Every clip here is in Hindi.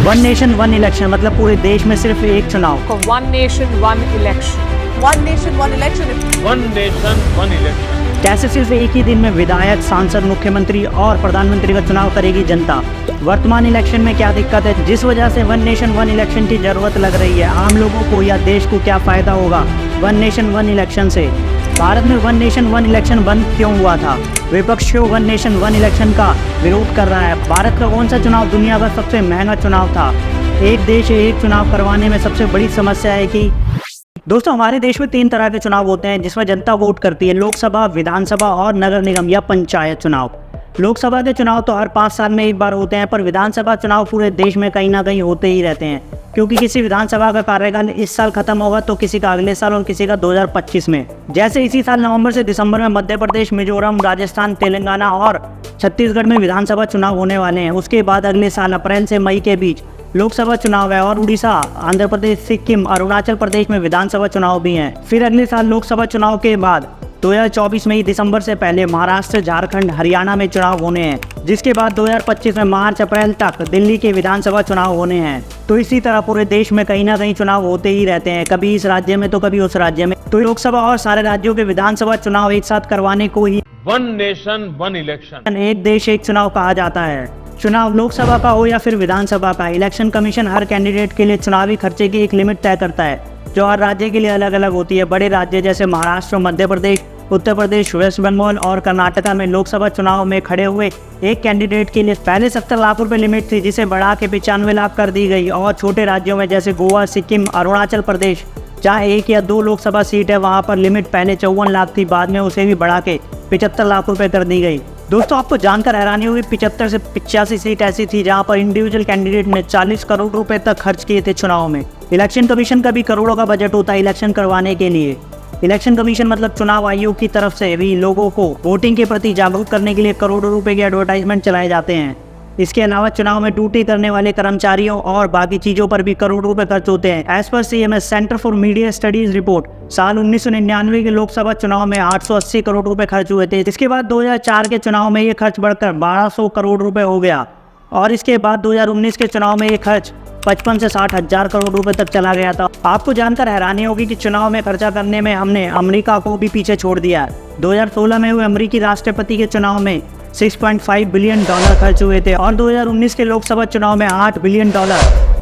वन नेशन वन इलेक्शन मतलब पूरे देश में सिर्फ एक चुनाव। One nation, one election. One nation, one election. One nation one election. कैसे सिर्फ एक ही दिन में विधायक, सांसद, मुख्यमंत्री और प्रधानमंत्री का चुनाव करेगी जनता। वर्तमान इलेक्शन में क्या दिक्कत है जिस वजह से वन नेशन वन इलेक्शन की जरूरत लग रही है। आम लोगों को या देश को क्या फायदा होगा वन नेशन वन इलेक्शन से। भारत में वन नेशन वन इलेक्शन बंद क्यों हुआ था? विपक्ष क्यों वन नेशन वन इलेक्शन का विरोध कर रहा है? भारत का कौन सा चुनाव दुनिया का सबसे महंगा चुनाव था? एक देश एक चुनाव करवाने में सबसे बड़ी समस्या है कि दोस्तों हमारे देश में 3 तरह के चुनाव होते हैं जिसमें जनता वोट करती है। लोकसभा, विधानसभा और नगर निगम या पंचायत चुनाव। लोकसभा के चुनाव तो हर 5 साल में एक बार होते हैं, पर विधानसभा चुनाव पूरे देश में कहीं ना कहीं होते ही रहते हैं, क्योंकि किसी विधानसभा का कार्यकाल इस साल खत्म होगा तो किसी का अगले साल और किसी का 2025 में। जैसे इसी साल नवंबर से दिसंबर में मध्य प्रदेश, मिजोरम, राजस्थान, तेलंगाना और छत्तीसगढ़ में विधानसभा चुनाव होने वाले हैं। उसके बाद अगले साल अप्रैल से मई के बीच लोकसभा चुनाव है और उड़ीसा, आंध्र प्रदेश, सिक्किम, अरुणाचल प्रदेश में विधानसभा चुनाव भी हैं। फिर अगले साल लोकसभा चुनाव के बाद 2024 में ही दिसंबर से पहले महाराष्ट्र, झारखंड, हरियाणा में चुनाव होने हैं, जिसके बाद 2025 में मार्च अप्रैल तक दिल्ली के विधानसभा चुनाव होने हैं। तो इसी तरह पूरे देश में कहीं ना कहीं चुनाव होते ही रहते हैं, कभी इस राज्य में तो कभी उस राज्य में। तो लोकसभा और सारे राज्यों के विधानसभा चुनाव एक साथ करवाने को ही वन नेशन वन इलेक्शन, एक देश एक चुनाव कहा जाता है। चुनाव लोकसभा का हो या फिर विधानसभा का, इलेक्शन कमीशन हर कैंडिडेट के लिए चुनावी खर्चे की एक लिमिट तय करता है जो हर राज्य के लिए अलग अलग होती है। बड़े राज्य जैसे महाराष्ट्र, मध्य प्रदेश, उत्तर प्रदेश, वेस्ट बंगाल और कर्नाटका में लोकसभा चुनाव में खड़े हुए एक कैंडिडेट के लिए पहले 70 लाख रुपए लिमिट थी, जिसे बढ़ा के 95 लाख कर दी गई। और छोटे राज्यों में जैसे गोवा, सिक्किम, अरुणाचल प्रदेश, जहाँ 1 या 2 लोकसभा सीट है, वहाँ पर लिमिट पहले 54 लाख थी, बाद में उसे भी बढ़ा के 75 लाख रुपए कर दी गई। दोस्तों आपको जानकर हैरानी होगी, 75 से 85 सीट ऐसी थी जहां पर इंडिविजुअल कैंडिडेट ने 40 करोड़ रुपए तक खर्च किए थे चुनाव में। इलेक्शन कमीशन का भी करोड़ों का बजट होता है इलेक्शन करवाने के लिए। इलेक्शन कमीशन मतलब चुनाव आयोग की तरफ से भी लोगों को वोटिंग के प्रति जागरूक करने के लिए करोड़ों रुपए के एडवर्टाइजमेंट चलाए जाते हैं। इसके अलावा चुनाव में ड्यूटी करने वाले कर्मचारियों और बाकी चीजों पर भी करोड़ों रुपए खर्च होते हैं। As per CMS centre for media studies report, साल 1999 के लोकसभा चुनाव में 880 करोड़ रुपए खर्च हुए थे। इसके बाद 2004 के चुनाव में ये खर्च बढ़कर 1200 करोड़ रुपए हो गया और इसके बाद 2019 के चुनाव में ये खर्च 55 से 60 हजार करोड़ रुपए तक चला गया था। आपको जानकर हैरानी होगी कि चुनाव में खर्चा करने में हमने अमेरिका को भी पीछे छोड़ दिया। 2016 में हुए अमेरिकी राष्ट्रपति के चुनाव में $6.5 बिलियन खर्च हुए थे और 2019 के लोकसभा चुनाव में $8 बिलियन।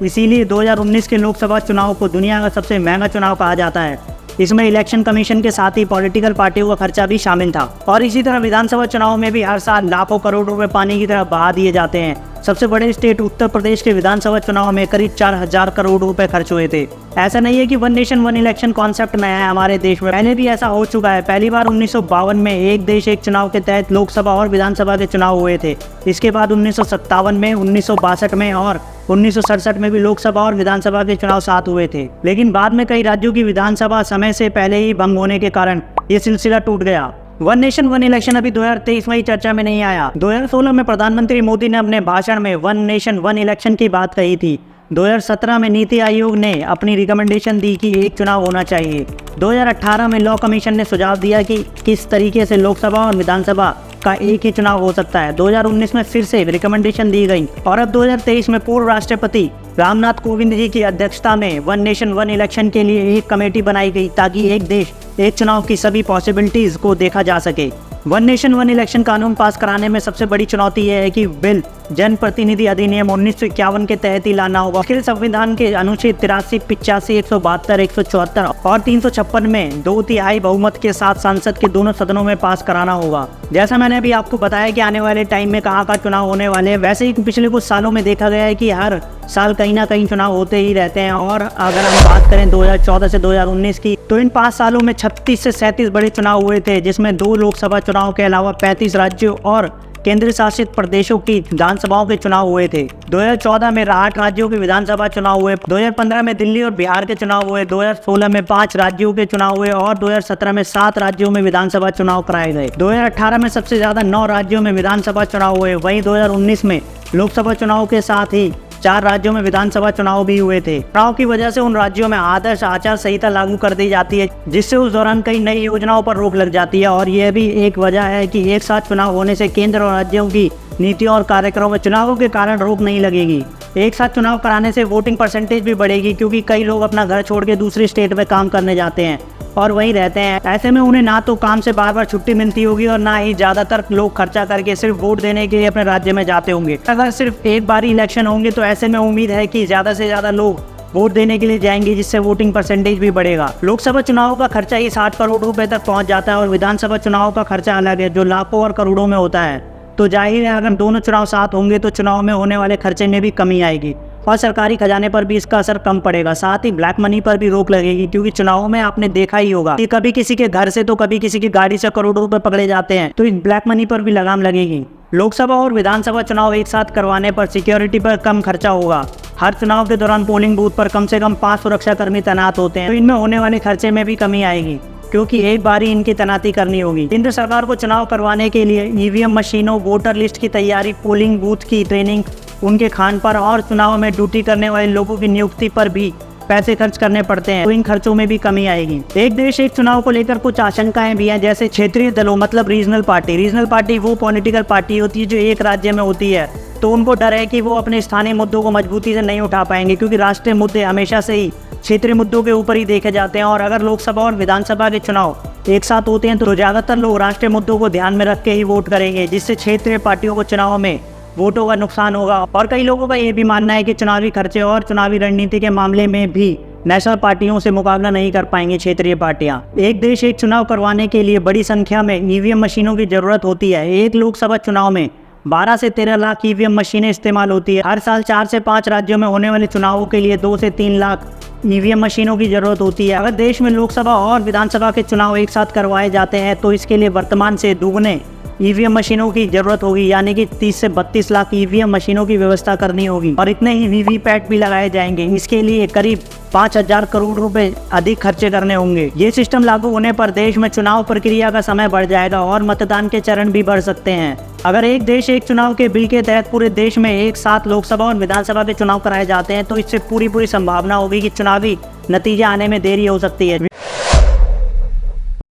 इसीलिए 2019 के लोकसभा चुनाव को दुनिया का सबसे महंगा चुनाव कहा जाता है। इसमें इलेक्शन कमीशन के साथ ही पॉलिटिकल पार्टियों का खर्चा भी शामिल था। और इसी तरह विधानसभा चुनाव में भी हर साल लाखों करोड़ रुपए पानी की तरह बहा दिए जाते हैं। सबसे बड़े स्टेट उत्तर प्रदेश के विधानसभा चुनाव में करीब 4000 करोड़ रुपए खर्च हुए थे। ऐसा नहीं है कि one nation one election concept नया है हमारे देश में, पहले भी ऐसा हो चुका है। पहली बार 1952 में एक देश एक चुनाव के तहत लोकसभा और विधानसभा के चुनाव हुए थे। इसके बाद 1957 में, 1962 में और 1967 में भी लोकसभा और विधानसभा के चुनाव साथ हुए थे। लेकिन बाद में कई राज्यों की विधानसभा समय से पहले ही भंग होने के कारण ये सिलसिला टूट गया। वन नेशन वन इलेक्शन अभी 2023 में ही चर्चा में नहीं आया। 2016 में प्रधानमंत्री मोदी ने अपने भाषण में वन नेशन वन इलेक्शन की बात कही थी। 2017 में नीति आयोग ने अपनी रिकमेंडेशन दी कि एक चुनाव होना चाहिए। 2018 में लॉ कमीशन ने सुझाव दिया कि किस तरीके से लोकसभा और विधानसभा का एक ही चुनाव हो सकता है। 2019 में फिर से रिकमेंडेशन दी गई और अब 2023 में पूर्व राष्ट्रपति रामनाथ कोविंद जी की अध्यक्षता में वन नेशन वन इलेक्शन के लिए एक कमेटी बनाई गई ताकि एक देश एक चुनाव की सभी पॉसिबिलिटीज को देखा जा सके। वन नेशन वन इलेक्शन कानून पास कराने में सबसे बड़ी चुनौती यह है कि बिल जन प्रतिनिधि अधिनियम 1951 के तहत ही लाना होगा। अखिल संविधान के अनुच्छेद 83, 85, 172, 174 और 356 में 2/3 बहुमत के साथ संसद के दोनों सदनों में पास कराना होगा। जैसा मैंने अभी आपको बताया कि आने वाले टाइम में कहाँ का चुनाव होने वाले हैं, वैसे ही पिछले कुछ सालों में देखा गया है कि हर साल कहीं ना कहीं चुनाव होते ही रहते हैं। और अगर हम बात करें 2014 से 2019 की, तो इन 5 सालों में 36 से 37 बड़े चुनाव हुए थे, जिसमें 2 लोकसभा चुनाव के अलावा 35 राज्यों और केंद्र शासित प्रदेशों की विधानसभाओं के चुनाव हुए थे। 2014 में 8 राज्यों के विधानसभा चुनाव हुए, 2015 में दिल्ली और बिहार के चुनाव हुए, 2016 में 5 राज्यों के चुनाव हुए और 2017 में 7 राज्यों में विधानसभा चुनाव कराए गए। 2018 में सबसे ज्यादा 9 राज्यों में विधानसभा चुनाव हुए। वहीं 2019 में लोकसभा चुनाव के साथ ही 4 राज्यों में विधानसभा चुनाव भी हुए थे। चुनाव की वजह से उन राज्यों में आदर्श आचार संहिता लागू कर दी जाती है, जिससे उस दौरान कई नई योजनाओं पर रोक लग जाती है। और यह भी एक वजह है कि एक साथ चुनाव होने से केंद्र और राज्यों की नीतियों और कार्यक्रमों में चुनावों के कारण रोक नहीं लगेगी। एक साथ चुनाव कराने से वोटिंग परसेंटेज भी बढ़ेगी, क्योंकि कई लोग अपना घर छोड़ के दूसरे स्टेट में काम करने जाते हैं और वहीं रहते हैं। ऐसे में उन्हें ना तो काम से बार बार छुट्टी मिलती होगी और ना ही ज़्यादातर लोग खर्चा करके सिर्फ वोट देने के लिए अपने राज्य में जाते होंगे। अगर सिर्फ एक बार इलेक्शन होंगे तो ऐसे में उम्मीद है कि ज़्यादा से ज़्यादा लोग वोट देने के लिए जाएंगे, जिससे वोटिंग परसेंटेज भी बढ़ेगा। लोकसभा चुनाव का खर्चा ही 60 करोड़ रुपए तक पहुंच जाता है और विधानसभा चुनाव का खर्चा अलग है, जो लाखों और करोड़ों में होता है। तो जाहिर है अगर दोनों चुनाव साथ होंगे तो चुनाव में होने वाले खर्चे में भी कमी आएगी और सरकारी खजाने पर भी इसका असर कम पड़ेगा। साथ ही ब्लैक मनी पर भी रोक लगेगी, क्योंकि चुनाव में आपने देखा ही होगा कि कभी किसी के घर से तो कभी किसी की गाड़ी से करोड़ों रुपए पकड़े जाते हैं, तो इस ब्लैक मनी पर भी लगाम लगेगी। लोकसभा और विधानसभा चुनाव एक साथ करवाने पर सिक्योरिटी पर कम खर्चा होगा। हर चुनाव के दौरान पोलिंग बूथ पर कम से कम 5 सुरक्षाकर्मी तैनात होते हैं, तो इनमें होने वाले खर्चे में भी कमी आएगी, क्योंकि एक बार ही इनकी तैनाती करनी होगी। केंद्र सरकार को चुनाव करवाने के लिए ईवीएम मशीनों, वोटर लिस्ट की तैयारी, पोलिंग बूथ की ट्रेनिंग, उनके खान पर और चुनाव में ड्यूटी करने वाले लोगों की नियुक्ति पर भी पैसे खर्च करने पड़ते हैं, तो इन खर्चों में भी कमी आएगी। एक देश एक चुनाव को लेकर कुछ आशंकाएं भी हैं, जैसे क्षेत्रीय दलों मतलब रीजनल पार्टी। रीजनल पार्टी वो पॉलिटिकल पार्टी होती है जो एक राज्य में होती है, तो उनको डर है कि वो अपने स्थानीय मुद्दों को मजबूती से नहीं उठा पाएंगे, क्योंकि राष्ट्रीय मुद्दे हमेशा से ही क्षेत्रीय मुद्दों के ऊपर ही देखे जाते हैं। और अगर लोकसभा और विधानसभा के चुनाव एक साथ होते हैं तो ज़्यादातर लोग राष्ट्रीय मुद्दों को ध्यान में रख के ही वोट करेंगे, जिससे क्षेत्रीय पार्टियों को चुनाव में वोटों का नुकसान होगा। और कई लोगों का ये भी मानना है कि चुनावी खर्चे और चुनावी रणनीति के मामले में भी नेशनल पार्टियों से मुकाबला नहीं कर पाएंगी क्षेत्रीय पार्टियां। एक देश एक चुनाव करवाने के लिए बड़ी संख्या में ईवीएम मशीनों की जरूरत होती है। एक लोकसभा चुनाव में 12 से 13 लाख ईवीएम मशीनें इस्तेमाल होती है। हर साल 4 से 5 राज्यों में होने वाले चुनावों के लिए 2 से 3 लाख ईवीएम मशीनों की जरूरत होती है। अगर देश में लोकसभा और विधानसभा के चुनाव एक साथ करवाए जाते हैं तो इसके लिए वर्तमान से दुगने ईवीएम मशीनों की जरूरत होगी, यानी कि 30 से 32 लाख ईवीएम मशीनों की व्यवस्था करनी होगी और इतने ही वीवीपैट भी लगाए जाएंगे। इसके लिए करीब 5,000 करोड़ रुपए अधिक खर्चे करने होंगे। ये सिस्टम लागू होने पर देश में चुनाव प्रक्रिया का समय बढ़ जाएगा और मतदान के चरण भी बढ़ सकते हैं। अगर एक देश एक चुनाव के बिल के तहत पूरे देश में एक साथ लोकसभा और विधानसभा के चुनाव कराए जाते हैं तो इससे पूरी संभावना होगी कि चुनावी नतीजे आने में देरी हो सकती है।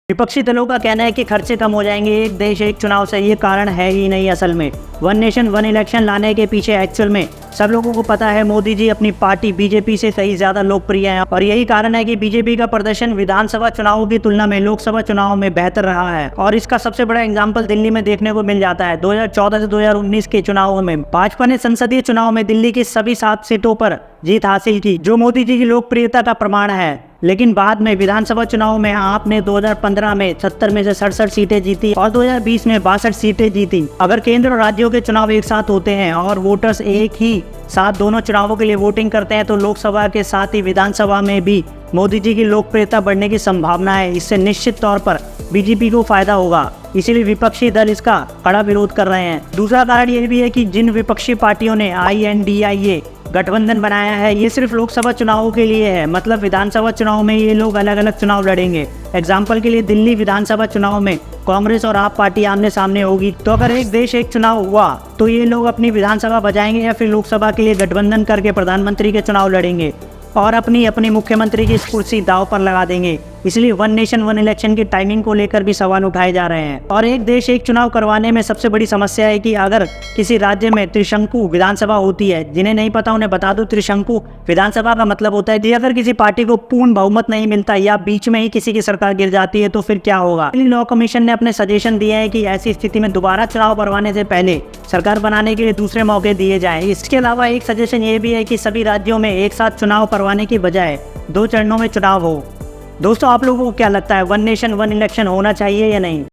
विपक्षी दलों का कहना है कि खर्चे कम हो जाएंगे एक देश एक चुनाव से। ये कारण है ही नहीं असल में। वन नेशन वन इलेक्शन लाने के पीछे एक्चुअल में सब लोगों को पता है मोदी जी अपनी पार्टी बीजेपी से कहीं ज़्यादा लोकप्रिय हैं और यही कारण है कि बीजेपी का प्रदर्शन विधानसभा चुनावों की तुलना में लोकसभा चुनाव में बेहतर रहा है। और इसका सबसे बड़ा एग्जाम्पल दिल्ली में देखने को मिल जाता है। 2014 से 2019 के चुनावों में भाजपा ने संसदीय चुनाव में दिल्ली की सभी 7 सीटों पर जीत हासिल की, जो मोदी जी की लोकप्रियता का प्रमाण है। लेकिन बाद में विधानसभा चुनाव में आपने 2015 में 70 में से 67 सीटें जीती और 2020 में 62 सीटें जीती। अगर केंद्र और राज्यों के चुनाव एक साथ होते हैं और वोटर्स एक ही साथ दोनों चुनावों के लिए वोटिंग करते हैं तो लोकसभा के साथ ही विधानसभा में भी मोदी जी की लोकप्रियता बढ़ने की संभावना है। इससे निश्चित तौर पर बीजेपी को फायदा होगा, इसीलिए विपक्षी दल इसका कड़ा विरोध कर रहे हैं। दूसरा कारण यह भी है कि जिन विपक्षी पार्टियों ने INDIA गठबंधन बनाया है ये सिर्फ लोकसभा चुनावों के लिए है, मतलब विधानसभा चुनाव में ये लोग अलग अलग चुनाव लड़ेंगे। एग्जाम्पल के लिए दिल्ली विधानसभा चुनाव में कांग्रेस और आप पार्टी आमने सामने होगी, तो अगर एक देश एक चुनाव हुआ तो ये लोग अपनी विधानसभा बजाएंगे या फिर लोकसभा के लिए गठबंधन करके प्रधानमंत्री के चुनाव लड़ेंगे और अपनी मुख्यमंत्री की कुर्सी दांव पर लगा देंगे। इसलिए वन नेशन वन इलेक्शन की टाइमिंग को लेकर भी सवाल उठाए जा रहे हैं। और एक देश एक चुनाव करवाने में सबसे बड़ी समस्या है कि अगर किसी राज्य में त्रिशंकु विधानसभा होती है, जिन्हें नहीं पता उन्हें बता दो, त्रिशंकु विधानसभा का मतलब होता है कि अगर किसी पार्टी को पूर्ण बहुमत नहीं मिलता या बीच में ही किसी की सरकार गिर जाती है तो फिर क्या होगा। लॉ कमीशन ने अपने सजेशन दिए हैं कि ऐसी स्थिति में दोबारा चुनाव करवाने से पहले सरकार बनाने के लिए दूसरे मौके दिए जाएं। इसके अलावा एक सजेशन ये भी है कि सभी राज्यों में एक साथ चुनाव करवाने की बजाय 2 चरणों में चुनाव हो। दोस्तों, आप लोगों को क्या लगता है, वन नेशन वन इलेक्शन होना चाहिए या नहीं?